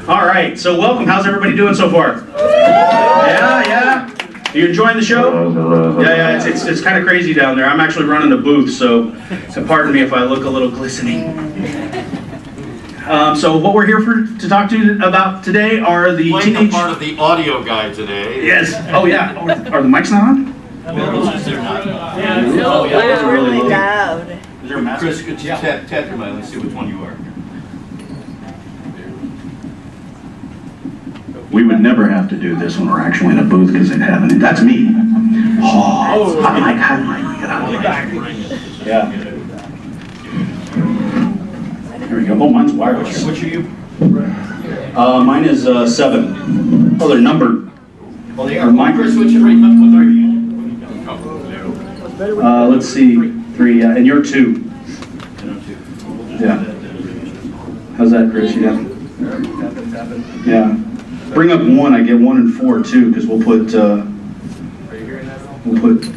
All right, so welcome. How's everybody doing so far? Yeah. Are you enjoying the show? Yeah, it's kind of crazy down there. I'm actually running the booth, so pardon me if I look a little glistening. So what we're here to talk to you about today are the playing a part of the audio guy today. Yes. Oh yeah. Are the mics not on? No, they're not. Oh yeah, those are really loud. Is there a mask? Chris, could you tap your mic? Let's see which one you are. We would never have to do this when we're actually in a booth because they'd have it. That's me. Oh, hot mic. Get out of the Yeah. There we go. Oh, mine's wireless. Which are you? Mine is 7. Oh, they're numbered. Oh, they are. Mine. Chris, which right left one are you? Let's see. 3. Yeah, and you're 2. Yeah. How's that, Chris? Yeah. Bring up 1. I get 1 and 4 too, because we'll put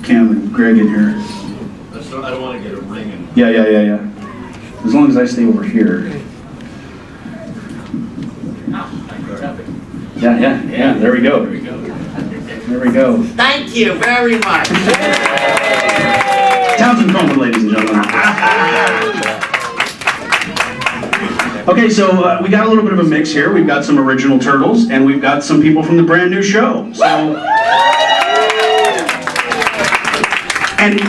Cam and Greg in here. I don't want to get a ring in. Yeah. As long as I stay over here. Yeah. There we go. Thank you very much. Townsend, Coleman, ladies and gentlemen. Okay, so we got a little bit of a mix here. We've got some original Turtles, and we've got some people from the brand new show. So, and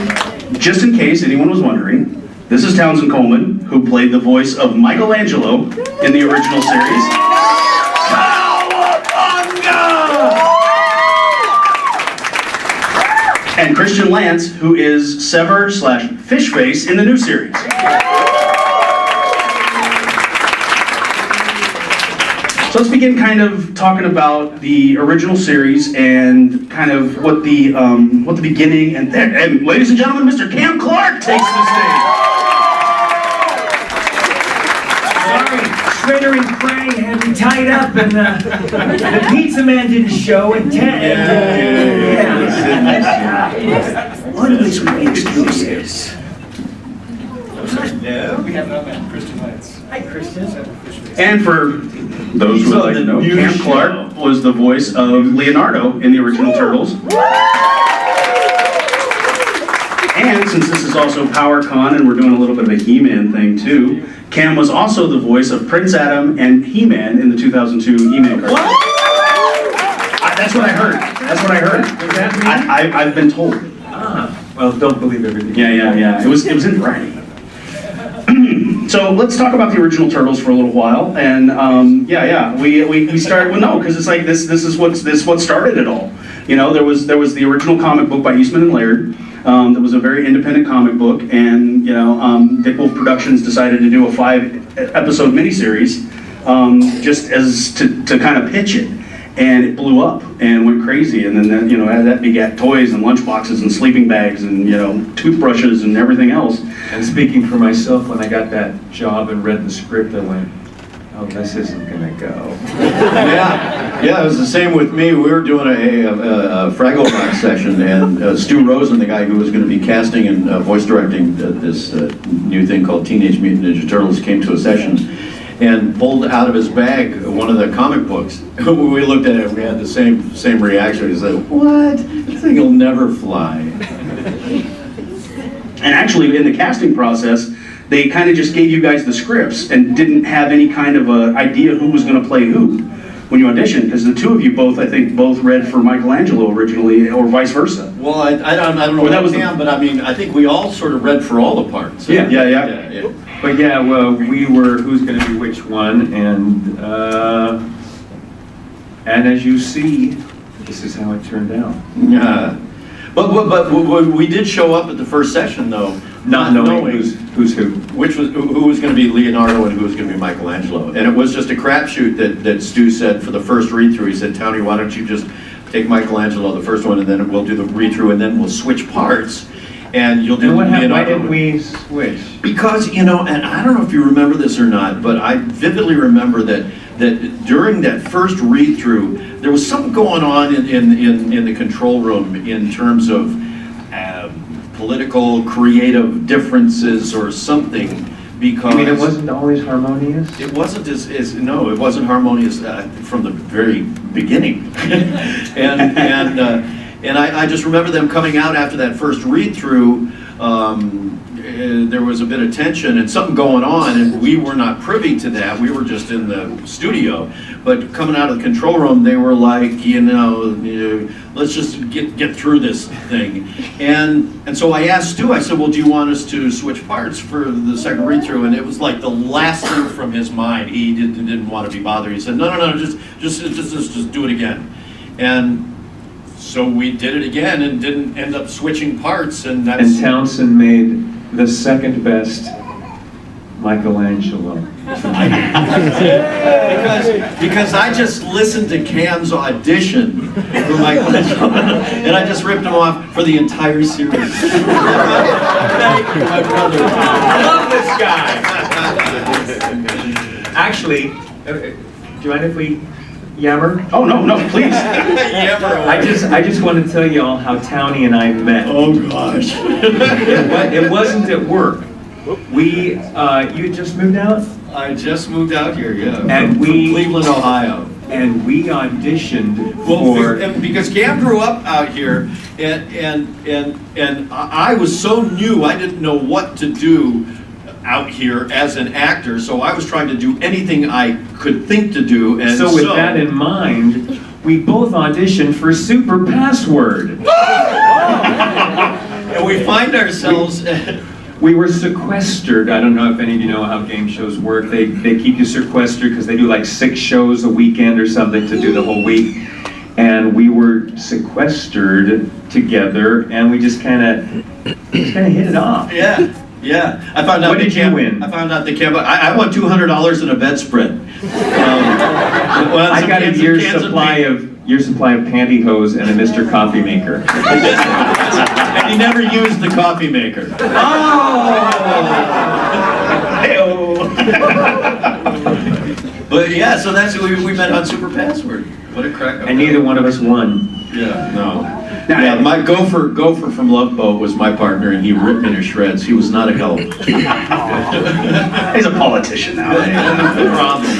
just in case anyone was wondering, this is Townsend Coleman, who played the voice of Michelangelo in the original series. And Christian Lanz, who is Sever/Fishface in the new series. So let's begin kind of talking about the original series and kind of what the beginning and ladies and gentlemen, Mr. Cam Clarke takes the stage. Sorry, Shredder and Krang had me tied up, and the pizza man didn't show, and one of these great excuses. No, we have not met Christian Lanz. Hi, Christian. And for those who would like to know, Cam Clarke was the voice of Leonardo in the original Turtles. And since this is also PowerCon and we're doing a little bit of a He-Man thing too, Cam was also the voice of Prince Adam and He-Man in the 2002 He-Man cartoon. That's what I heard. I've been told. Well, don't believe everything. Yeah. It was in writing. So let's talk about the original Turtles for a little while, and we started. Well, no, because it's like this is what started it all. You know, there was the original comic book by Eastman and Laird. That was a very independent comic book, and Dick Wolf Productions decided to do a 5-episode miniseries, just as to kind of pitch it. And it blew up and went crazy, and then that begat toys and lunchboxes and sleeping bags and toothbrushes and everything else. And speaking for myself, when I got that job and read the script, I went, "Oh, this isn't gonna go." Yeah, it was the same with me. We were doing a Fraggle Rock session, and Stu Rosen, the guy who was going to be casting and voice directing this new thing called Teenage Mutant Ninja Turtles, came to a session and pulled out of his bag one of the comic books. When we looked at it, we had the same reaction. He said, "What? This thing will never fly." And actually, in the casting process, they kind of just gave you guys the scripts and didn't have any kind of a idea who was going to play who when you auditioned, because the two of you both read for Michelangelo originally, or vice versa. Well, I don't know Well, that was but I mean, I think we all sort of read for all the parts. Yeah. But we were who's going to be which one, and as you see, this is how it turned out. Yeah. But we did show up at the first session, though, Not knowing who's who. Which was who was going to be Leonardo and who was going to be Michelangelo. And it was just a crapshoot that Stu said for the first read-through. He said, "Townie, why don't you just take Michelangelo, the first one, and then we'll do the read-through, and then we'll switch parts, and you'll do Leonardo." Why didn't we switch? Because, and I don't know if you remember this or not, but I vividly remember that during that first read-through, there was something going on in the control room in terms of political, creative differences or something because... I mean, it wasn't always harmonious? It wasn't no, it wasn't harmonious from the very beginning. And I just remember them coming out after that first read-through. There was a bit of tension and something going on, and we were not privy to that. We were just in the studio. But coming out of the control room, they were like, let's just get through this thing. And so I asked Stu, I said, well, do you want us to switch parts for the second read-through? And it was like the last thing from his mind. He didn't want to be bothered. He said, no, just do it again. And so we did it again and didn't end up switching parts. And Townsend made the second best Michelangelo. because I just listened to Cam's audition for Michelangelo, and I just ripped him off for the entire series. Thank you, my brother. I love this guy. Actually, do you mind if we yammer? Oh, no, please. I just want to tell you all how Townie and I met. Oh gosh. It wasn't at work. You had just moved out? I just moved out here, yeah. And from Cleveland, Ohio. And we auditioned because Cam grew up out here, and I was so new, I didn't know what to do out here as an actor, so I was trying to do anything I could think to do. And so with that in mind, we both auditioned for Super Password. And we find ourselves... We were sequestered. I don't know if any of you know how game shows work. They keep you sequestered because they do like 6 shows a weekend or something to do the whole week. And we were sequestered together, and we just kind of hit it off. Yeah. I found out. What did you win? I found out I won $200 in a bedspread. I got a year's supply of pantyhose and a Mr. Coffee Maker. And he never used the coffee maker. But yeah, so that's we met on Super Password. What a crack up. And neither one of us won. Yeah, no. Yeah, my Gopher from Love Boat was my partner, and he ripped me to shreds. He was not a help. He's a politician now. No problem.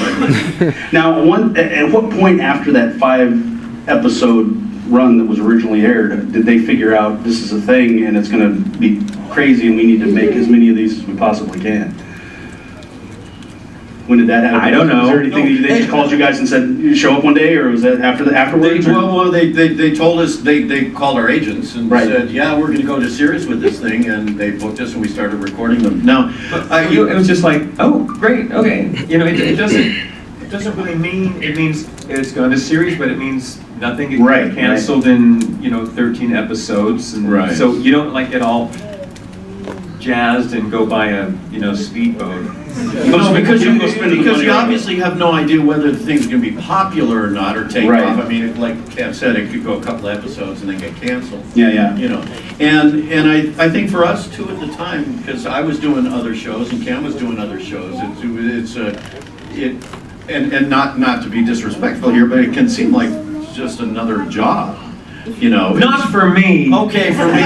Now, at what point after that 5-episode run that was originally aired, did they figure out this is a thing and it's going to be crazy and we need to make as many of these as we possibly can? When did that happen? I don't know. Was there anything that they just called you guys and said, you show up one day, or was that afterwards? They told us, they called our agents and Right. said, yeah, we're going to go to series with this thing, and they booked us and we started recording them. Now, it was just like, oh, great, okay. It doesn't really mean, it means it's going to series, but it means nothing gets canceled in 13 episodes, and Right. so you don't like get all jazzed and go buy a speedboat. No, because you obviously have no idea whether the thing's going to be popular or not, or take Right. off. I mean, like Cam said, it could go a couple episodes and then get canceled. Yeah. And I think for us too at the time, because I was doing other shows and Cam was doing other shows. And not to be disrespectful here, but it can seem like just another job. Not for me. Okay, for me.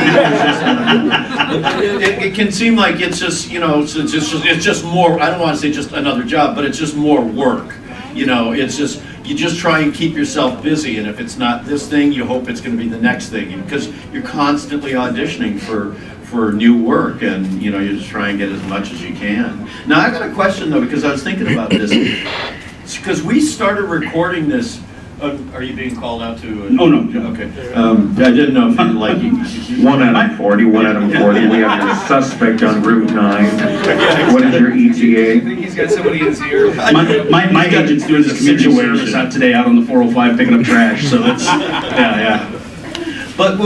It can seem like it's just, it's just more, I don't want to say just another job, but it's just more work. It's just, you just try and keep yourself busy, and if it's not this thing, you hope it's going to be the next thing, because you're constantly auditioning for new work, and you just try and get as much as you can. Now, I got a question though, because I was thinking about this, because we started recording this. Are you being called out to? No. Okay. I didn't know if you like. 1 out of 40. 1 out of 40. We have your suspect on Route 9. What is your ETA? I think he's got somebody in his ear. My agent's doing this community service out today out on the 405 picking up trash, so it's, yeah. But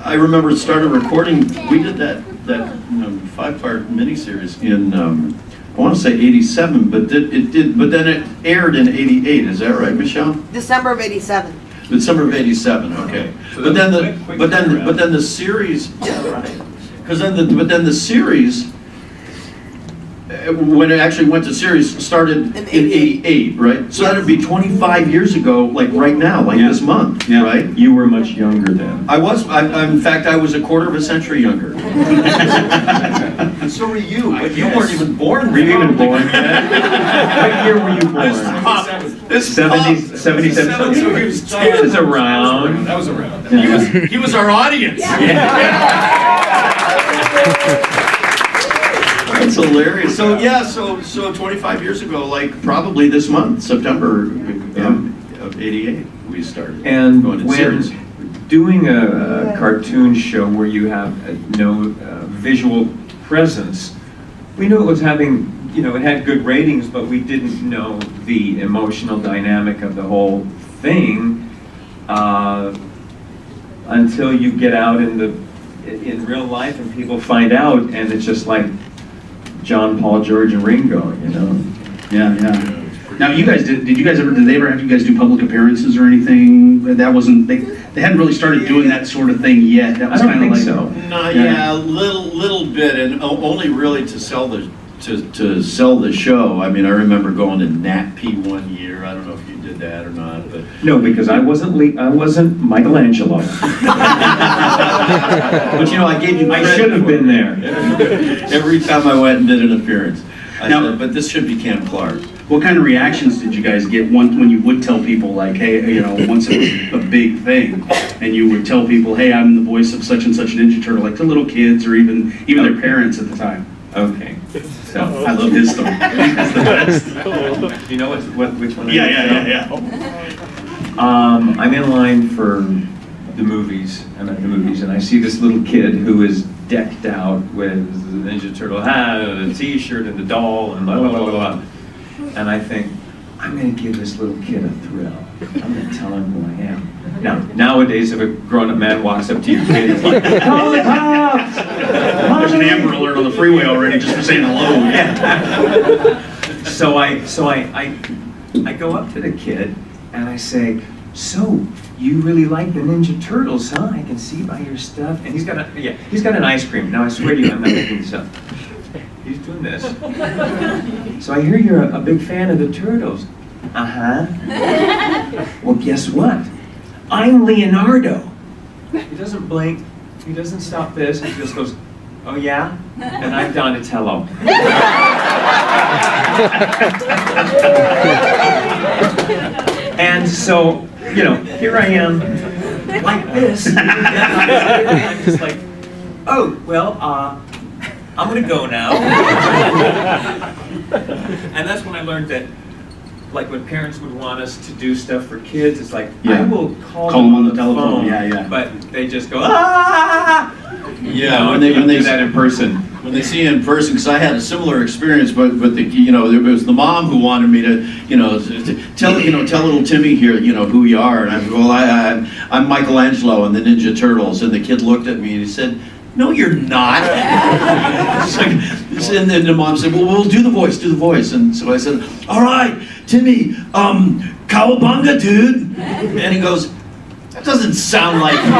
I remember started recording, we did that 5-part miniseries in, I want to say 87, but then it aired in 88. Is that right, Michelle? December of '87. December of '87. Okay. But then the series. Yeah, right. But then the series when it actually went to series, started in 88, right? So that'd be 25 years ago, like right now, like Yeah. this month, Yeah. right? You were much younger then. In fact, I was a quarter of a century younger. So were you, but you weren't even born Were you then. even born yet? What year were you born? This 70s, 77? So he was He was around. That was around. He was our audience. That's hilarious. So yeah, so 25 years ago, like probably this month, September of '88, we started. And going in when series. doing a cartoon show where you have no visual presence, we knew it was having, it had good ratings, but we didn't know the emotional dynamic of the whole thing until you get out in real life and people find out, and it's just like John, Paul, George, and Ringo, Yeah. Now, you guys did they ever have you guys do public appearances or anything? That wasn't, they hadn't really started doing that sort of thing yet. That was I don't kind of think like. so. No, yeah, little bit, and only really to sell the show. I mean, I remember going to NatP one year. I don't know if you did that or not, but No, because I wasn't Michelangelo. but I gave you. I credit should have for been it. there. Every time I went and did an appearance, I Now- said, but this should be Camp Clarke. What kind of reactions did you guys get when you would tell people, like, hey, once it was a big thing, and you would tell people, hey, I'm the voice of such and such Ninja Turtle, like to little kids or even their parents at the time? Okay. So, I love his story. That's the best. you know which one? Yeah. I'm in line for the movies. I'm at the movies, and I see this little kid who is decked out with the Ninja Turtle hat, and a T-shirt, and the doll, and blah blah blah blah. And I think, I'm going to give this little kid a thrill. I'm going to tell him who I am. Now, nowadays, if a grown-up man walks up to your kid, it's like, call the cops! There's an Amber Alert on the freeway already just for saying hello. So I go up to the kid and I say, so you really like the Ninja Turtles, huh? I can see by your stuff. And he's got an ice cream. Now I swear to you, I'm not making this up. He's doing this. So I hear you're a big fan of the Turtles. Uh-huh. Well, guess what? I'm Leonardo. He doesn't blink. He doesn't stop this. He just goes, oh yeah? And I'm Donatello. And so, here I am, like this. I'm just like, oh, well, I'm gonna go now. And that's when I learned that, like when parents would want us to do stuff for kids, it's like, Yeah. I will call Call them on the telephone, phone, yeah. but they just go, ah! Yeah, when they do that in person. When they see you in person, because I had a similar experience, but it was the mom who wanted me to, tell little Timmy here, who you are, and I go, well, I'm Michelangelo and the Ninja Turtles, and the kid looked at me and he said, no, you're not. And then the mom said, well, we'll do the voice, and so I said, all right, Timmy, cowabunga, dude, and he goes, that doesn't sound like you.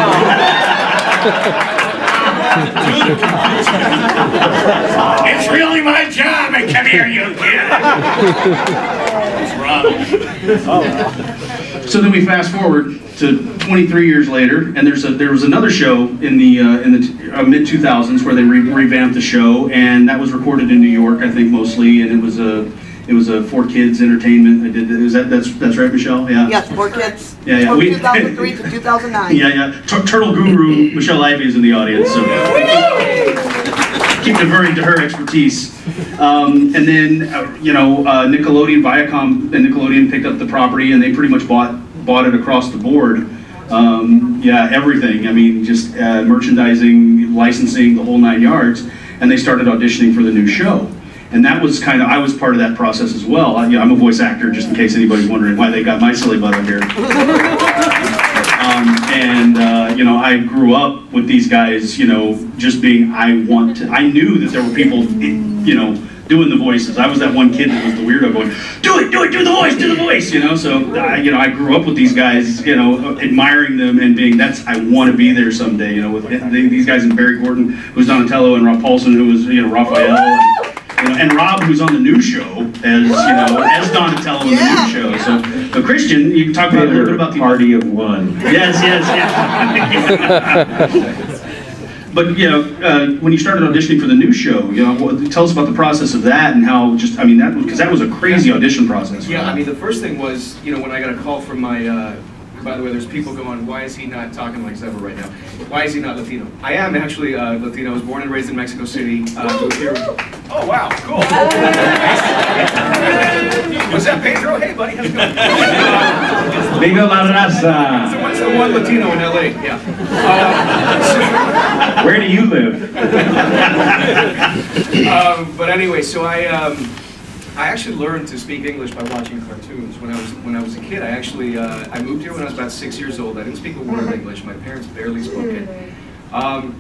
It's really my job, and come here, you kid. What's wrong? So then we fast forward to 23 years later, and there was another show in the mid 2000s where they revamped the show, and that was recorded in New York, I think mostly, and it was a for kids entertainment. That's right, Michelle? Yeah. Yes, 4 kids. Yeah. From 2003 to 2009. Yeah. Turtle guru Michelle Ivey is in the audience, so keep deferring to her expertise. And then Nickelodeon, Viacom, and Nickelodeon picked up the property, and they pretty much bought it across the board. Everything. I mean, just merchandising, licensing, the whole 9 yards. And they started auditioning for the new show. And that was I was part of that process as well. I'm a voice actor, just in case anybody's wondering why they got my silly butt up here. I grew up with these guys, just being, I knew that there were people, doing the voices. I was that one kid that was the weirdo going, do the voice, So, I grew up with these guys, admiring them and being, I want to be there someday, with these guys and Barry Gordon, who's Donatello, and Rob Paulson, who was, Raphael. and Rob, who's on the new show, as Donatello on the new show. So Christian, you can talk about a little bit about the party of one. Yes. But when you started auditioning for the new show, tell us about the process of that and how because that was a crazy audition process. Yeah, I mean, the first thing was, when I got a call from my, by the way, there's people going, why is he not talking like Zebra right now? Why is he not Latino? I am actually Latino. I was born and raised in Mexico City. Moved here. Oh, wow, cool. Was that Pedro? Hey, buddy, how's it going? Viva la raza! So what's the one Latino in LA? Yeah. Where do you live? But anyway, so I actually learned to speak English by watching cartoons. When I was a kid, I actually I moved here when I was about 6 years old. I didn't speak a word of English. My parents barely spoke it.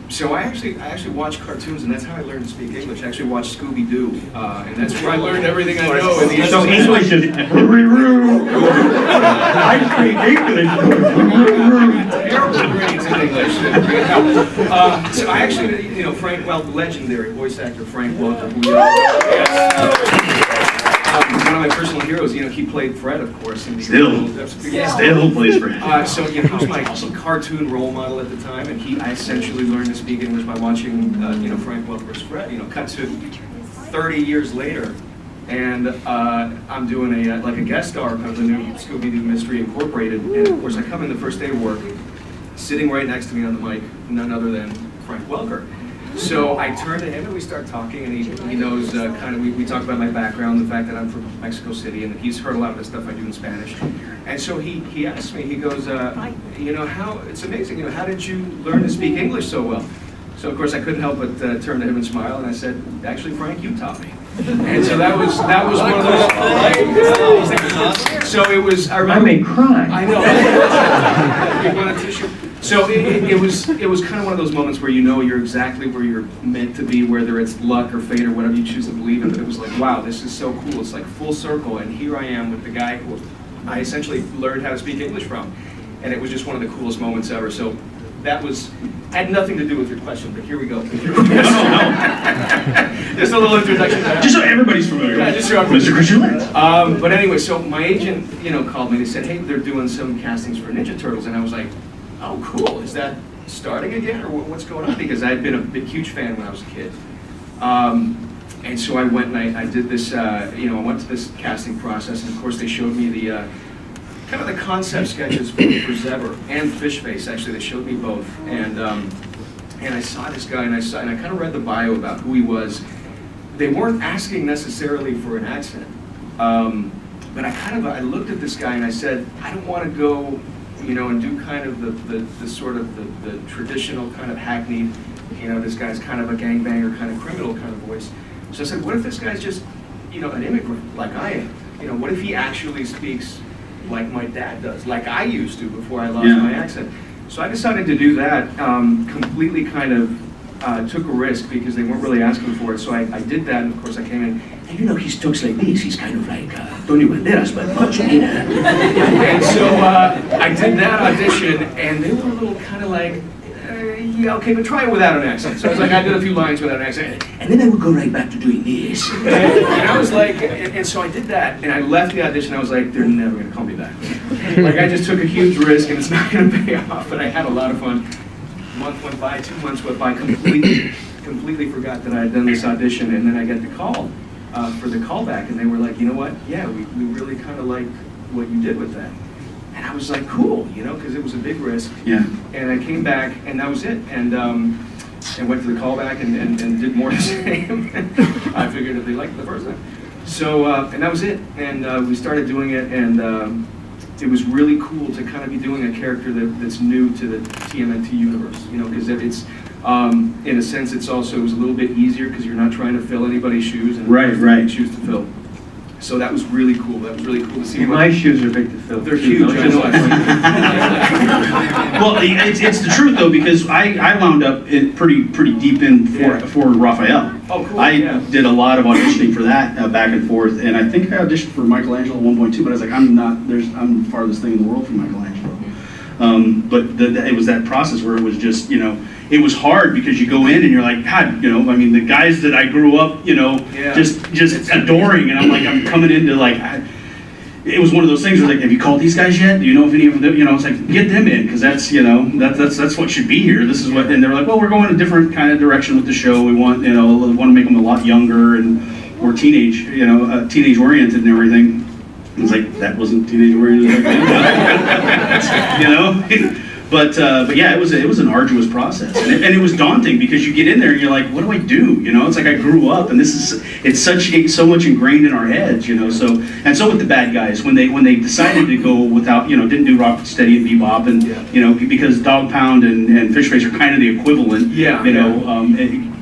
So I actually watched cartoons, and that's how I learned to speak English. I actually watched Scooby-Doo, and that's where I learned everything I know. So English is I speak English. Terrible grades in English. So I actually, Frank Welker, legendary voice actor Frank Welker, who one of my personal heroes. He played Fred, of course. In the Still plays Fred. So he was my cartoon role model at the time, and I essentially learned to speak English by watching, Frank Welker's Fred. Cut to 30 years later, and I'm doing a guest star of the new Scooby-Doo Mystery Incorporated, and of course I come in the first day of work, sitting right next to me on the mic, none other than Frank Welker. So I turn to him and we start talking, and he knows we talk about my background, the fact that I'm from Mexico City, and he's heard a lot of the stuff I do in Spanish. And so he asked me, he goes, how, it's amazing, how did you learn to speak English so well? So of course I couldn't help but turn to him and smile, and I said, actually, Frank, you taught me. And so that was one of those. So it was. I may cry. I know. You want a tissue? So it was kind of one of those moments where you're exactly where you're meant to be, whether it's luck or fate or whatever you choose to believe in. But it was like, wow, this is so cool. It's like full circle, and here I am with the guy who I essentially learned how to speak English from, and it was just one of the coolest moments ever. So that had nothing to do with your question, but here we go. Just a little introduction. Just so everybody's familiar with Mr. Christian Lanz. But anyway, so my agent, called me. They said, hey, they're doing some castings for Ninja Turtles, and I was like, oh, cool. Is that starting again, or what's going on? Because I'd been a huge fan when I was a kid. And so I went and I did this, I went to this casting process, and of course they showed me the kind of the concept sketches for Zebra and Fishface. Actually, they showed me both, and I saw this guy, and I kind of read the bio about who he was. They weren't asking necessarily for an accent, but I looked at this guy and I said, I don't want to go, and do kind of the sort of the traditional kind of hackneyed, this guy's kind of a gangbanger, kind of criminal kind of voice. So I said, what if this guy's just, an immigrant like I am? What if he actually speaks like my dad does, like I used to before I lost my accent? So I decided to do that, completely kind of took a risk because they weren't really asking for it. So I did that, and of course I came in, and he talks like this. He's kind of like Tony Banderas, but much meaner. And so I did that audition, and they were a little kind of like, yeah, okay, but try it without an accent. So I was like, I did a few lines without an accent, and then I would go right back to doing this. And I was like, and so I did that, and I left the audition. I was like, they're never going to call me back. Like, I just took a huge risk, and it's not going to pay off, but I had a lot of fun. A month went by, 2 months went by, completely forgot that I had done this audition, and then I got the call for the callback, and they were like, you know what, yeah, we really kind of like what you did with that. And I was like, cool, because it was a big risk. Yeah. And I came back, and that was it. And went to the callback and did more the same. I figured if they liked it the first time. So, and that was it. And we started doing it, and it was really cool to kind of be doing a character that's new to the TMNT universe, because it's, in a sense, it was a little bit easier because you're not trying to fill anybody's shoes. And Right. Shoes to fill. So that was really cool. That was really cool to see. My shoes are big to fill. They're huge. I know. Well, it's the truth though, because I wound up pretty deep in for Raphael. Oh, cool. I did a lot of auditioning for that back and forth, and I think I auditioned for Michelangelo at one point too. But I was like, I'm the farthest thing in the world from Michelangelo. But it was that process where it was just, it was hard because you go in and you're like, God, you know, I mean, the guys that I grew up, you know, Yeah. just adoring, and I'm like, I'm coming into like, it was one of those things where like, have you called these guys yet? Do you know if any of them, you know, it's like, get them in, because that's, you know, that's what should be here. This is what, and they're like, well, we're going a different kind of direction with the show. We want, you know, we want to make them a lot younger and more teenage, you know, teenage oriented and everything. It was like, that wasn't teenage oriented, you know? But yeah, it was an arduous process, and it was daunting because you get in there and you're like, what do I do? You know, it's like I grew up, and it's so much ingrained in our heads, you know. So with the bad guys, when they decided to go without, you know, didn't do Rocksteady and Bebop, and you know, because Dog Pound and Fish Face are kind of the equivalent, Yeah, you know.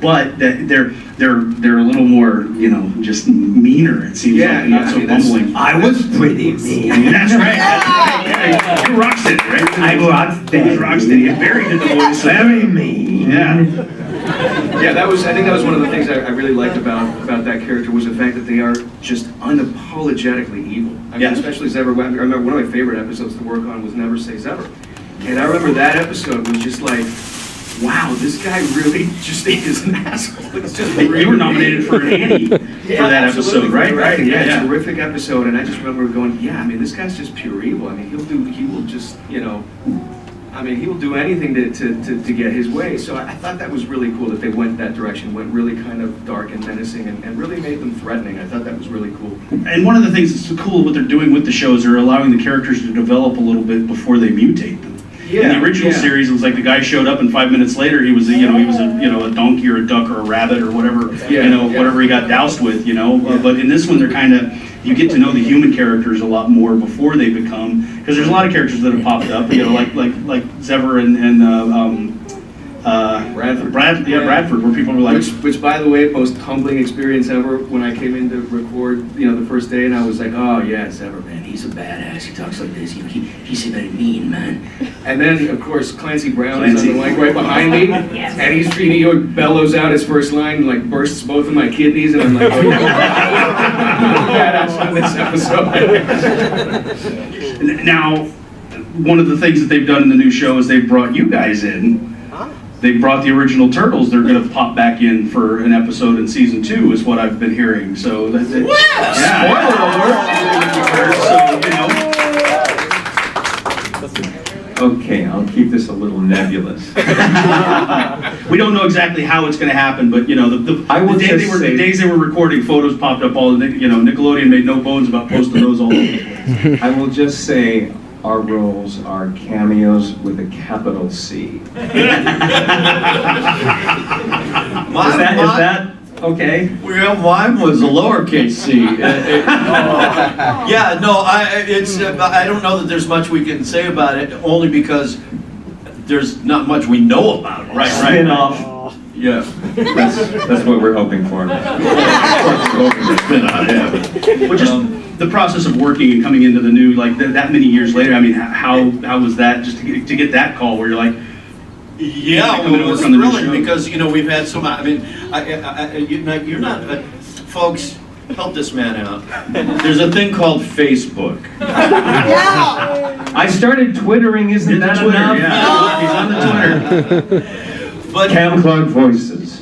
But they're a little more, you know, just meaner. It seems like, not so bumbling. I was pretty mean. That's right. Yeah, you Rocksteady, right? I Rocksteady. Rocksteady. And Barry did the voice. Very mean. Yeah. Yeah, I think that was one of the things I really liked about that character was the fact that they are just unapologetically evil. I mean, Yeah. especially Zever. I remember one of my favorite episodes to work on was Never Say Zever. And I remember that episode was just like, wow, this guy really just is an asshole. It's just You were nominated for an Annie for that episode, right? Right. Yeah, Yeah. terrific episode. And I just remember going, yeah, I mean, this guy's just pure evil. I mean, he will just, you know, I mean, he will do anything to get his way. So I thought that was really cool that they went that direction, went really kind of dark and menacing, and really made them threatening. I thought that was really cool. And one of the things that's so cool what they're doing with the shows, they're allowing the characters to develop a little bit before they mutate them. In the original series, it was like the guy showed up and 5 minutes later he was a donkey or a duck or a rabbit or whatever, whatever he got doused with, you know. But in this one, they're kind of, you get to know the human characters a lot more before they become, because there's a lot of characters that have popped up, you know, like Zever and Bradford. Bradford, where people were like, Which, by the way, most humbling experience ever when I came in to record, you know, the first day, and I was like, oh yeah, Zever, man, he's a badass. He talks like this. He's very mean, man. And then, of course, Clancy Brown is on the mic right behind me, and he bellows out his first line, and, like, bursts both of my kidneys, and I'm like, oh, badass on this episode. Now, one of the things that they've done in the new show is they've brought you guys in. They brought the original Turtles. They're going to pop back in for an episode in season 2, is what I've been hearing. So, Okay, I'll keep this a little nebulous. we don't know exactly how it's going to happen, but you know, the days they were recording, photos popped up all. You know, Nickelodeon made no bones about posting those all over the place. I will just say our roles are cameos with a capital C. Is that okay? Well, mine was a lowercase c. Yeah, no, I don't know that there's much we can say about it, only because there's not much we know about it. Right. Spin-off. Yeah. That's what we're hoping for. But just the process of working and coming into the new, like that many years later. I mean, how was that just to get that call where you're like, yeah, well, it was thrilling because, you know, we've had some, I mean, you're not, folks, help this man out. There's a thing called Facebook. Yeah. I started twittering, isn't that Twitter, enough? yeah. He's on the Twitter. But Cam Clarke voices.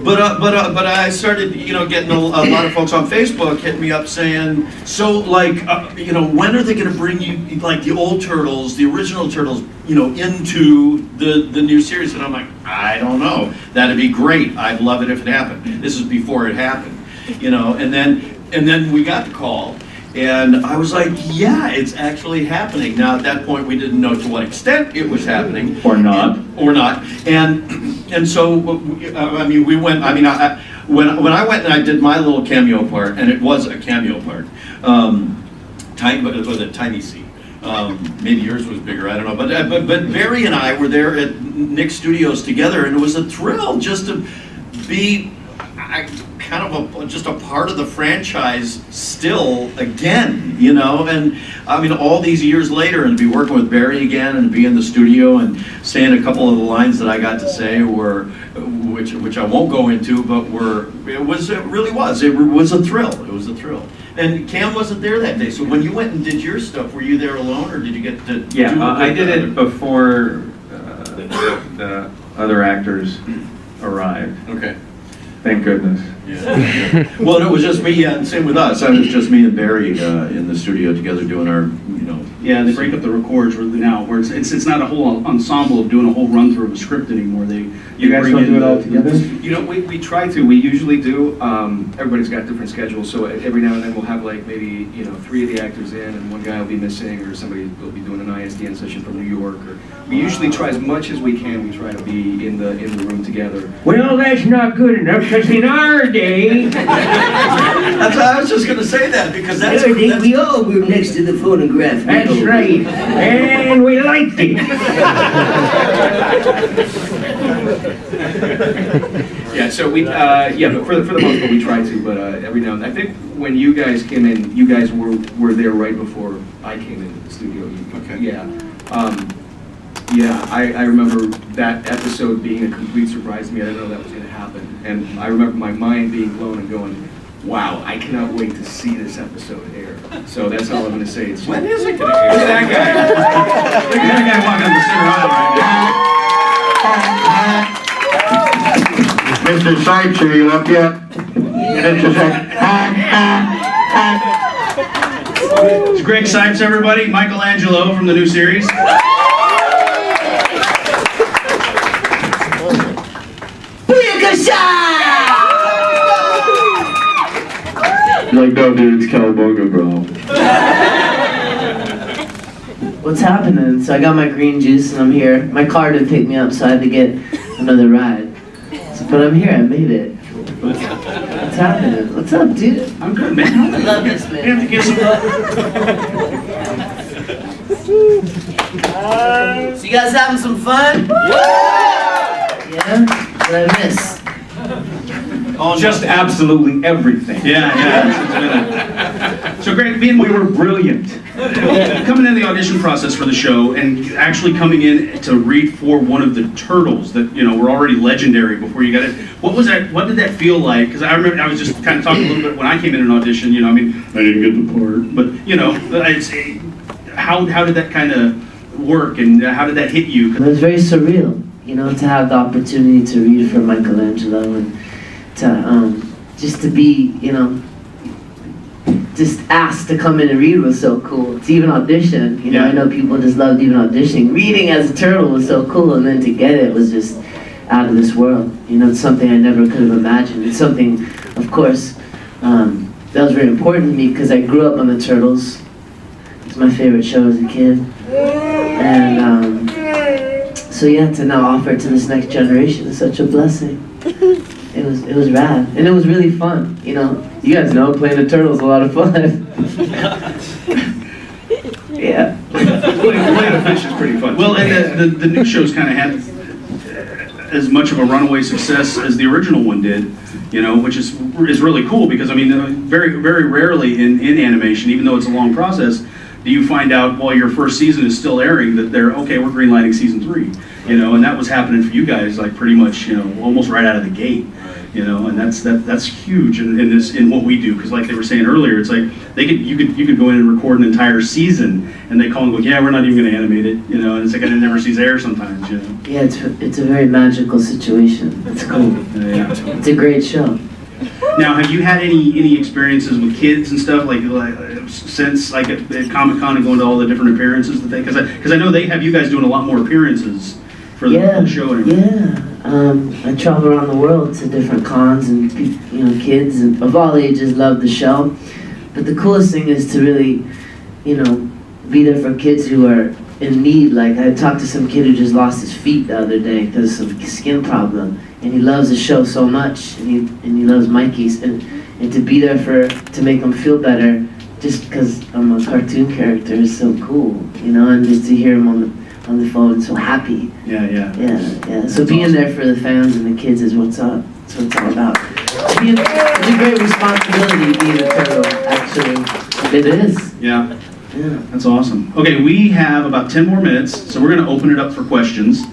But I started, you know, getting a lot of folks on Facebook hitting me up saying, so like, you know, when are they going to bring you like the old Turtles, the original Turtles, you know, into the new series? And I'm like, I don't know. That'd be great. I'd love it if it happened. This is before it happened, you know. And then we got the call. And I was like, yeah, it's actually happening. Now, at that point, we didn't know to what extent it was happening. Or not. And so, I mean, we went, I mean, when I went and I did my little cameo part, and it was a cameo part, tiny, but it was a tiny scene. Maybe yours was bigger, I don't know. But Barry and I were there at Nick's Studios together, and it was a thrill just to be kind of just a part of the franchise still again, you know. And I mean, all these years later, and to be working with Barry again, and to be in the studio and saying a couple of the lines that I got to say were, which I won't go into, but it really was a thrill. It was a thrill. And Cam wasn't there that day, so when you went and did your stuff, were you there alone, or did you get to? Yeah, I did it before the other actors arrived. Okay. Thank goodness. Well, and it was just me, yeah, and same with us. It was just me and Barry in the studio together doing our, you know. Yeah, they break up the records now, where it's not a whole ensemble of doing a whole run through of a script anymore. You guys bring don't in do it the- all together? You know, we try to, we usually do, everybody's got different schedules, so every now and then we'll have like maybe, 3 of the actors in and one guy will be missing, or somebody will be doing an ISDN session from New York, or we usually try as much as we can, we try to be in the room together. Well, that's not good enough, because in our day, That's I was just gonna say that because that's. we all were next to the phonograph. That's right, and we liked it. Yeah, so we, but for the most part, we try to, but every now and then, I think when you guys came in, you guys were there right before I came into the studio. Okay. Yeah. I remember that episode being a complete surprise to me. I didn't know that was going to happen. And I remember my mind being blown and going, wow, I cannot wait to see this episode air. So that's all I'm going to say. When is it going to air? Look at that guy. Look at that guy walking up the center aisle right Mr. Cipes, are you up yet? Mr. Cipes. It's Greg Cipes, everybody. Michelangelo from the new series. Like, no, dude, it's Cowabunga, bro. What's happening? So I got my green juice and I'm here. My car didn't pick me up, so I had to get another ride. But I'm here, I made it. What's happening? What's up, dude? I'm good, man. I love this, You have man. to give some. So you guys having some fun? Yeah? What did I miss? Just absolutely everything. Yeah. So Greg, We were brilliant. coming in the audition process for the show and actually coming in to read for one of the turtles that were already legendary before you got it. What was that? What did that feel like? Because I remember I was just kind of talking a little bit when I came in an audition. I didn't get the part, but how did that kind of work and how did that hit you? It was very surreal, to have the opportunity to read for Michelangelo and to just to be, just asked to come in and read was so cool. To even audition, Yeah. I know people just loved even auditioning. Reading as a turtle was so cool, and then to get it was just out of this world. It's something I never could have imagined. It's something, of course, that was very important to me because I grew up on the Turtles. It's my favorite show as a kid. And so yeah, to now offer it to this next generation is such a blessing. It was rad, and it was really fun. You guys know playing the Turtles is a lot of fun. Yeah. Playing a fish is pretty fun. Well, and the new shows kind of had as much of a runaway success as the original one did, which is really cool because very very rarely in animation, even though it's a long process, do you find out while your first season is still airing that we're greenlighting season 3, and that was happening for you guys like pretty much almost right out of the gate, and that's huge in what we do because like they were saying earlier, it's like you could go in and record an entire season and they call and go, yeah, we're not even going to animate it, and it's like it never sees air sometimes, Yeah, it's a very magical situation. It's cool. Yeah. It's a great show. Now, have you had any experiences with kids and stuff like since like at Comic-Con and going to all the different appearances that they? Because I know they have you guys doing a lot more appearances for the show and everything. Yeah. I travel around the world to different cons and kids of all ages love the show. But the coolest thing is to really, be there for kids who are in need. Like I talked to some kid who just lost his feet the other day because of some skin problem. And he loves the show so much, and he loves Mikey's, and to be there to make him feel better, just because I'm a cartoon character is so cool, and just to hear him on the phone so happy. Yeah. So being there for the fans and the kids is what's up. That's what it's all about. It's a great responsibility being a turtle, actually. It is. Yeah. Yeah. That's awesome. Okay, we have about 10 more minutes, so we're going to open it up for questions.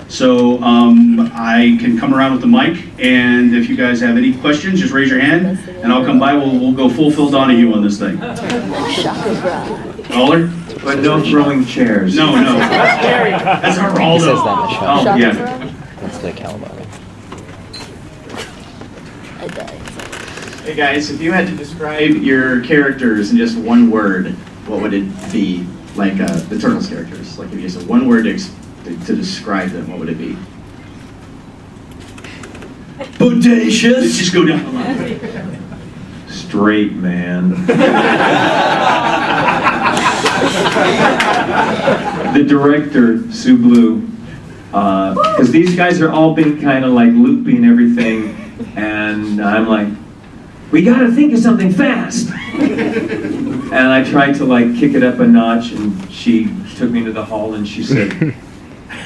So I can come around with the mic, and if you guys have any questions, just raise your hand, and I'll come by. We'll go full Phil Donahue on this thing. Caller? But no throwing chairs. No. That's Geraldo. Oh, yeah. the cowabunga. I die. Hey guys, if you had to describe your characters in just one word, what would it be? Like the Turtles characters. Like if you just had one word to describe them, what would it be? Bodacious. Let's just go down the line. Straight man. The director, Sue Blue, because these guys are all being kind of like looping everything, and I'm like, we gotta think of something fast. And I tried to like kick it up a notch, and she took me into the hall and she said,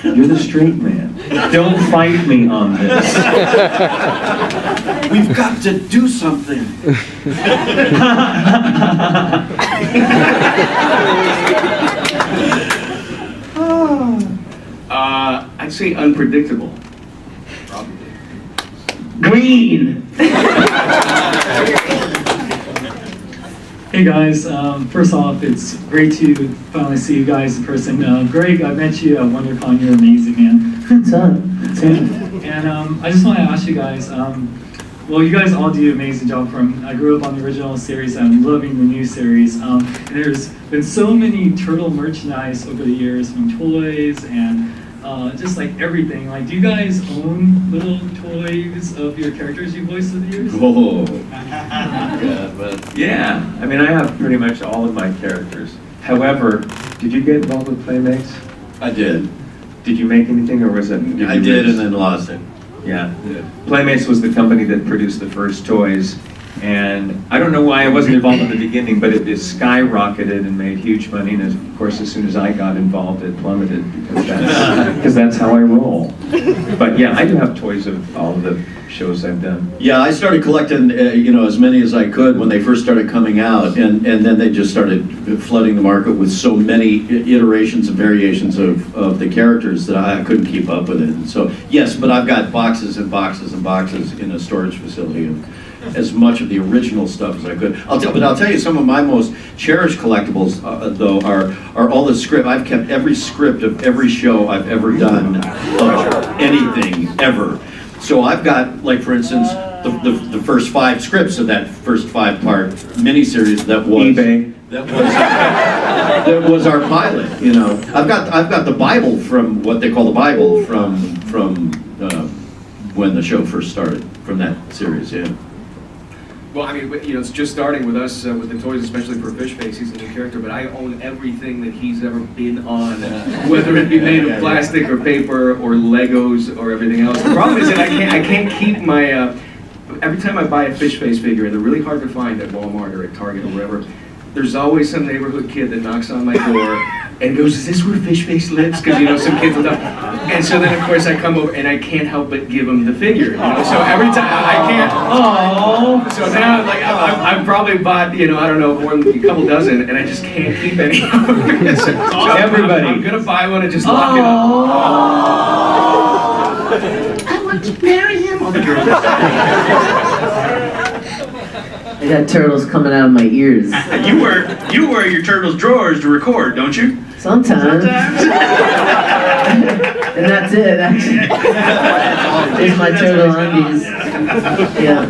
"You're the straight man. Don't fight me on this." We've got to do something. I'd say unpredictable. Probably. Green. Hey guys, first off, it's great to finally see you guys in person. Greg, I met you at WonderCon. You're amazing, man. What's up? And I just want to ask you guys, well, you guys all do an amazing job. I grew up on the original series. I'm loving the new series. And there's been so many turtle merchandise over the years, from toys and just like everything. Like, do you guys own little toys of your characters you voiced over the years? Oh. Yeah, I mean, I have pretty much all of my characters. However, did you get involved with Playmates? I did. Did you make anything, or was it? I did and then lost it. Yeah. Playmates was the company that produced the first toys, and I don't know why I wasn't involved in the beginning, but it skyrocketed and made huge money, and of course as soon as I got involved it plummeted, because that's how I roll. But yeah, I do have toys of all of the shows I've done. Yeah, I started collecting, as many as I could when they first started coming out, and then they just started flooding the market with so many iterations and variations of the characters that I couldn't keep up with it. And so, yes, but I've got boxes and boxes and boxes in a storage facility of as much of the original stuff as I could. I'll tell you, some of my most cherished collectibles, though, are all the script. I've kept every script of every show I've ever done, of anything, ever. So I've got, like, for instance, the first 5 scripts of that first 5-part miniseries that was eBay. That was our pilot. I've got the Bible from what they call the Bible from when the show first started, from that series. Yeah. Well, I mean, it's just starting with us with the toys, especially for Fishface. He's a new character, but I own everything that he's ever been on, whether it be made of plastic or paper or Legos or everything else. The problem is that I can't keep my. Every time I buy a Fishface figure, they're really hard to find at Walmart or at Target or wherever. There's always some neighborhood kid that knocks on my door and goes, "Is this where Fishface lives?" Because some kids will talk. And so then, of course, I come over and I can't help but give him the figure. So every time I can't. Oh. So now, like, I've probably bought, I don't know, more than a couple dozen, and I just can't keep any of them. So Everybody. I'm gonna buy one and just lock it up. I want to marry him. All the girls. I got turtles coming out of my ears. You wear your Turtles drawers to record, don't you? Sometimes. And that's it, actually. It's my turtle undies. Yeah.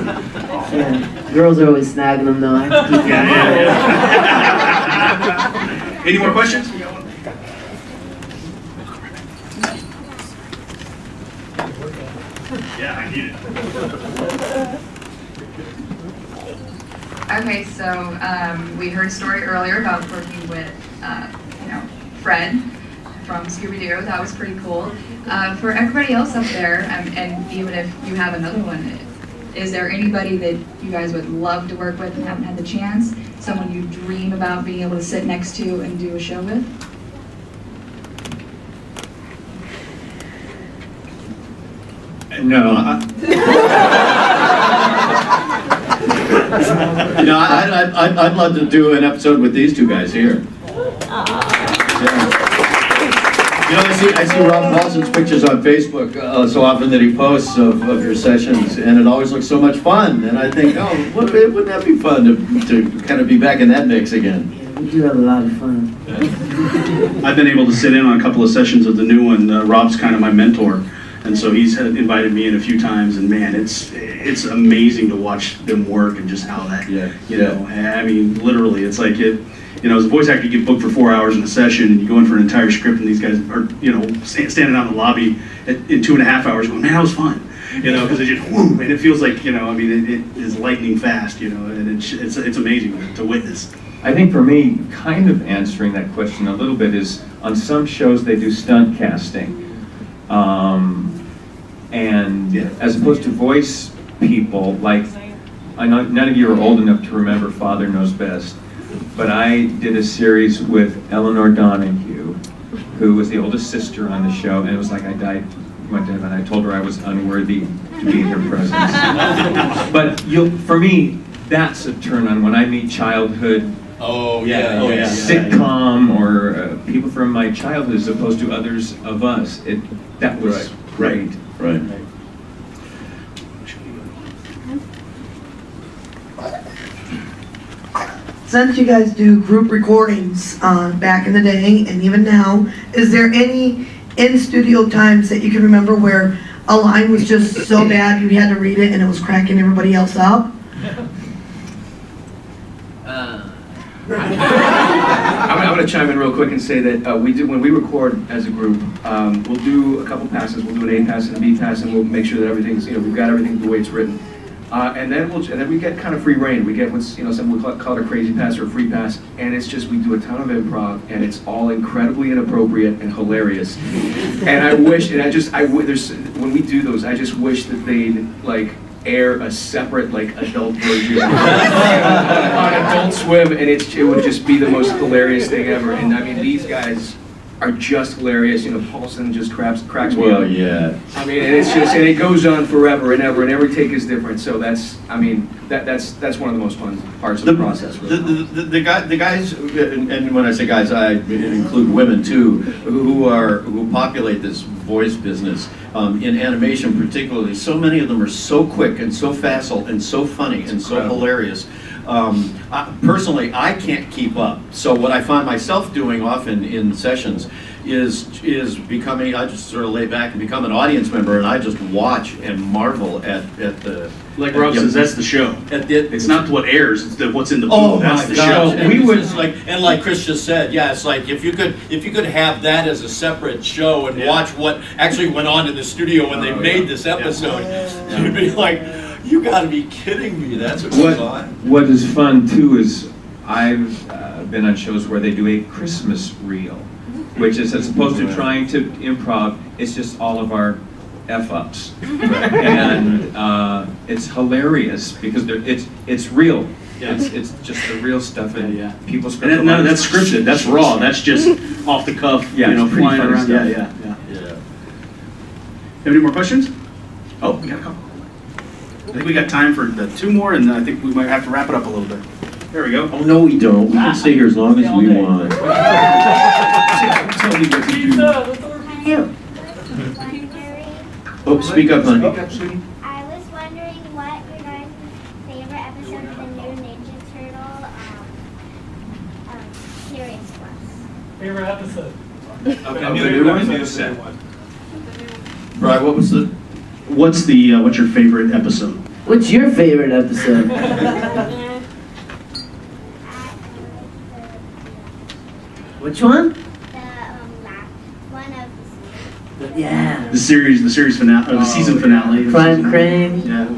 Girls are always snagging them, though. I have to keep them. Any more questions? Yeah, I need it. Okay, so we heard a story earlier about working with, Fred from Scooby-Doo. That was pretty cool. For everybody else up there, and even if you have another one, is there anybody that you guys would love to work with and haven't had the chance? Someone you dream about being able to sit next to and do a show with? No. I'd love to do an episode with these two guys here. I see Rob Paulson's pictures on Facebook so often that he posts of your sessions, and it always looks so much fun. And I think, wouldn't that be fun to kind of be back in that mix again? Yeah, we do have a lot of fun. I've been able to sit in on a couple of sessions of the new one. Rob's kind of my mentor. And so he's invited me in a few times, and man, it's amazing to watch them work and just how that, you know, I mean, literally, it's like it, you know, as a voice actor, you get booked for 4 hours in a session, and you go in for an entire script, and these guys are, you know, standing out in the lobby in 2.5 hours going, man, that was fun. You know, because it just, whoo, and it feels like, you know, I mean, it is lightning fast, you know, and it's amazing to witness. I think for me, kind of answering that question a little bit is, on some shows they do stunt casting. And as opposed to voice people, like, I know none of you are old enough to remember Father Knows Best, but I did a series with Eleanor Donahue, who was the oldest sister on the show, and it was like I died one day, and I told her I was unworthy to be in her presence. But for me, that's a turn on when I meet childhood sitcom or people from my childhood as opposed to others of us. That was great. Right. Since you guys do group recordings back in the day and even now, is there any in-studio times that you can remember where a line was just so bad you had to read it and it was cracking everybody else up? I'm going to chime in real quick and say that when we record as a group, we'll do a couple passes. We'll do an A pass and a B pass, and we'll make sure that everything's, you know, we've got everything the way it's written. And then we get kind of free reign. We get what's, you know, some would call it a crazy pass or a free pass, and it's just, we do a ton of improv, and it's all incredibly inappropriate and hilarious. And I wish, and there's, when we do those, I just wish that they'd like air a separate like adult version on Adult Swim, and it would just be the most hilarious thing ever. And I mean, these guys are just hilarious. You know, Paulson just cracks me up. Well, yeah. I mean, and it's just, and it goes on forever and ever, and every take is different. So that's, I mean, that's one of the most fun parts of the process. Really. The guys, and when I say guys, I include women too, who populate this voice business. In animation particularly, so many of them are so quick and so facile and so funny and so hilarious. Personally, I can't keep up. So what I find myself doing often in sessions is becoming, I just sort of lay back and become an audience member, and I just watch and marvel at the... Like Rob says, that's the show. It's not what airs, it's what's in the booth. Oh that's my the gosh. show. We would like Chris just said, yeah, it's like if you could have that as a separate show and watch what actually went on in the studio when they made this episode, you'd be like, you gotta be kidding me, that's what goes on. What is fun too is I've been on shows where they do a Christmas reel, which is, as opposed to trying to improv, it's just all of our F-ups. And it's hilarious because it's real. It's just the real stuff, and people spend. And none of that's scripted. That's raw. That's just off the cuff. Yeah, you know, flying around. Stuff. Yeah. Have any more questions? Oh, we got a couple. I think we got time for the 2 more, and I think we might have to wrap it up a little bit. There we go. Oh no, we don't. We can stay here as long as we want. Tell me what you do. Oh, speak up, honey. Speak up, sweetie. I was wondering what your guys' favorite episode of the new Ninja Turtle series was. Favorite episode? The new set. Right, what was the... What's your favorite episode? What's your favorite episode? Which one? The last one of the series. Yeah. The series finale, or the season finale. Prime Crane. Yeah.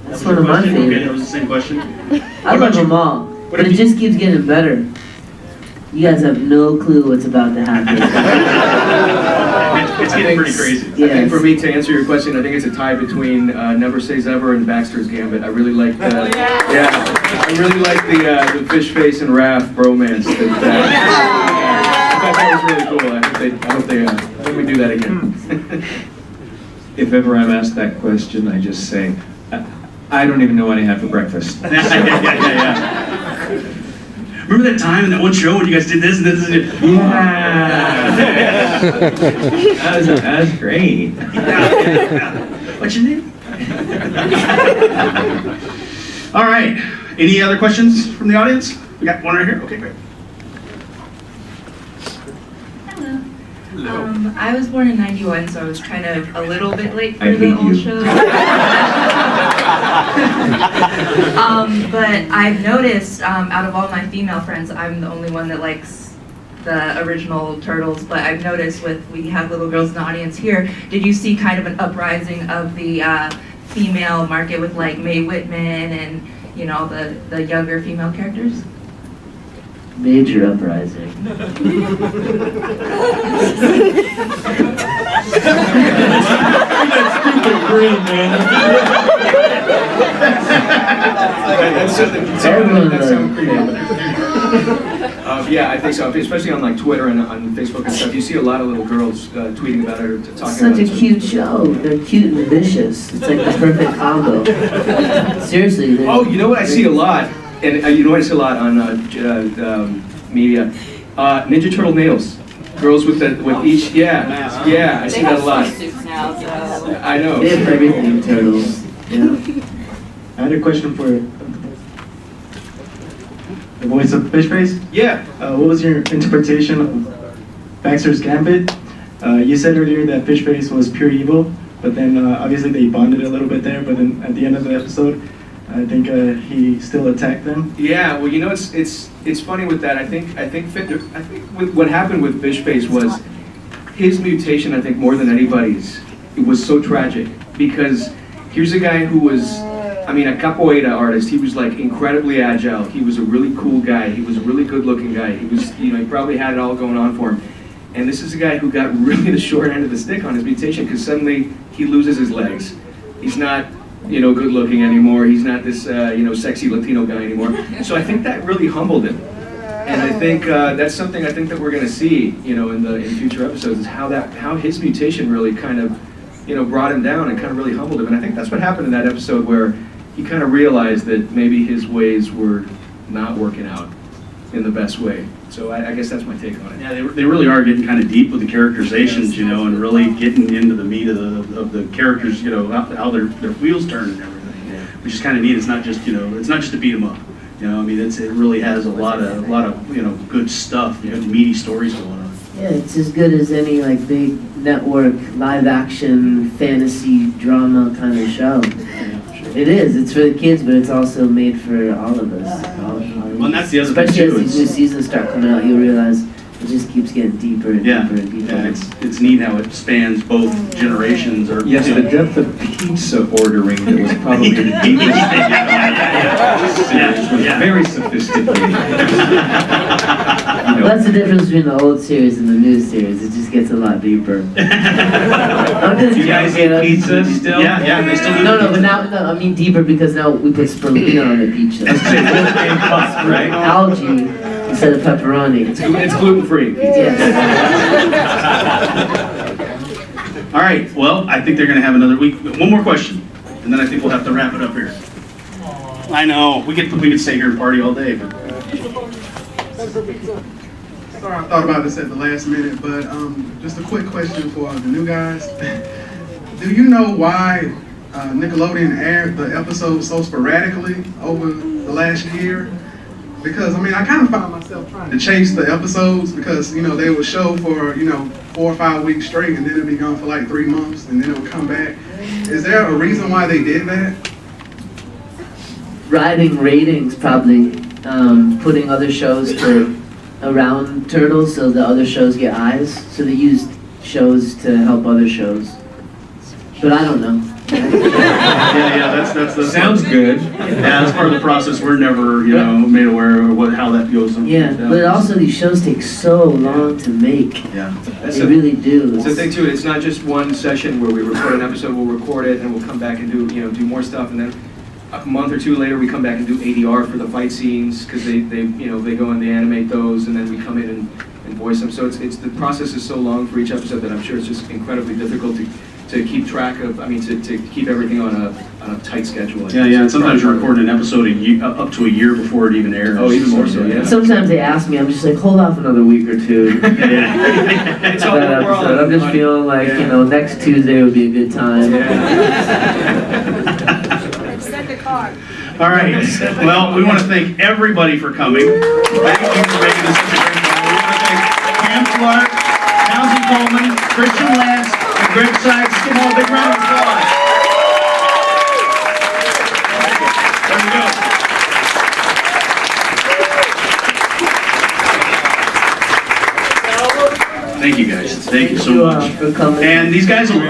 That's one of my Okay, that favorites. was the same question. I love them all, but it just keeps getting better. You guys have no clue what's about to happen. It's getting pretty crazy. I think for me, to answer your question, I think it's a tie between Never Says Ever and Baxter's Gambit. I really like the, I really like the Fish Face and Raph bromance. I thought that was really cool. I hope we do that again. If ever I'm asked that question, I just say, I don't even know what I had for breakfast. Remember that time in that one show when you guys did this and this and this? Yeah. that was great. What's your name? All right. Any other questions from the audience? We got one right here. Okay, great. Hello. I was born in '91, so I was kind of a little bit late for I the hate old you. show. But I've noticed, out of all my female friends, I'm the only one that likes the original Turtles. But I've noticed we have little girls in the audience here. Did you see kind of an uprising of the female market with like Mae Whitman and the younger female characters? Major uprising. Green, man. Yeah, I think so. Especially on like Twitter and on Facebook and stuff, you see a lot of little girls tweeting about it or talking about Such a it. cute show. They're cute and vicious. It's like the perfect combo. Seriously. Oh, you know what I see a lot, and you know what I see a lot on media, Ninja Turtle nails. Girls with each, yeah, I see that a lot. I know. They have everything, turtles. Yeah. I had a question for the voice of Fishface. Yeah. What was your interpretation of Baxter's Gambit? You said earlier that Fishface was pure evil, but then obviously they bonded a little bit there. But then at the end of the episode, I think he still attacked them. Yeah, well, it's funny with that. I think what happened with Fishface was his mutation. I think more than anybody's, it was so tragic because here's a guy who was, a capoeira artist. He was like incredibly agile. He was a really cool guy. He was a really good-looking guy. He was, he probably had it all going on for him. And this is a guy who got really the short end of the stick on his mutation because suddenly he loses his legs. He's not good looking anymore. He's not this, sexy Latino guy anymore. So I think that really humbled him. And I think that's something I think that we're going to see, in future episodes is how his mutation really kind of, brought him down and kind of really humbled him. And I think that's what happened in that episode where he kind of realized that maybe his ways were not working out in the best way. So I guess that's my take on it. Yeah, they really are getting kind of deep with the characterizations, and really getting into the meat of the characters, how their wheels turn and everything, which is kind of neat. It's not just it's not just to beat them up, it really has a lot of good stuff, good meaty stories going on. Yeah, it's as good as any like big network live action fantasy drama kind of show. It is. It's for the kids, but it's also made for all of us. Well, and that's the other thing Especially too. as these new seasons start coming out, you'll realize it just keeps getting deeper and deeper and deeper. Yeah, it's neat how it spans both generations. Yes, the depth of pizza ordering that was probably the deepest series was very sophisticated. Well, that's the difference between the old series and the new series. It just gets a lot deeper. Do you guys eat pizza still? Yeah, they still do. No, but now, I mean deeper because now we put spirulina on the pizza. Right? Algae instead of pepperoni. It's gluten-free. Yes. All right, well, I think they're going to have another week. One more question, and then I think we'll have to wrap it up here. I know, we could stay here and party all day, but... Sorry, I thought about this at the last minute, but just a quick question for the new guys. Do you know why Nickelodeon aired the episodes so sporadically over the last year? Because, I kind of found myself trying to chase the episodes because, they would show for, 4 or 5 weeks straight and then it'd be gone for like 3 months and then it would come back. Is there a reason why they did that? Driving ratings, probably. Putting other shows around Turtles so the other shows get eyes. So they used shows to help other shows. But I don't know. Yeah, that's Sounds good. Yeah, that's part of the process. We're never, made aware of how that goes. Yeah, but also these shows take so long to make. Yeah, they really do. It's the thing too. It's not just one session where we record an episode. We'll record it and we'll come back and do more stuff, and then a month or two later we come back and do ADR for the fight scenes because they go and they animate those, and then we come in and voice them. So it's the process is so long for each episode that I'm sure it's just incredibly difficult to keep track of. To keep everything on a tight schedule. Yeah, and sometimes you're recording an episode up to a year before it even airs. Oh, even more so, yeah. Sometimes they ask me, I'm just like, hold off another week or two. It's all that episode. I'm just feeling like, next Tuesday would be a good time. Send a card. All right. Well, we want to thank everybody for coming. Thank you for making this such a great time. We want to thank Cam Clarke, Townsend, Coleman, Christian Lanz, and Greg Cipes. Give them all a big round of applause. There we go. Thank you guys. Thank you so much. For coming. And these guys will,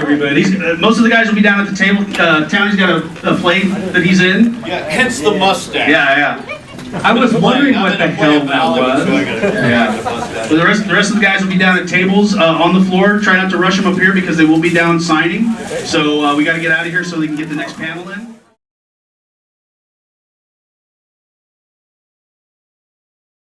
most of the guys will be down at the table. Townie's got a plate that he's in. Yeah, hence the mustache. Yeah. I was wondering what the hell that was. Yeah. So the rest of the guys will be down at tables on the floor. Try not to rush them up here because they will be down signing. So we got to get out of here so they can get the next panel in.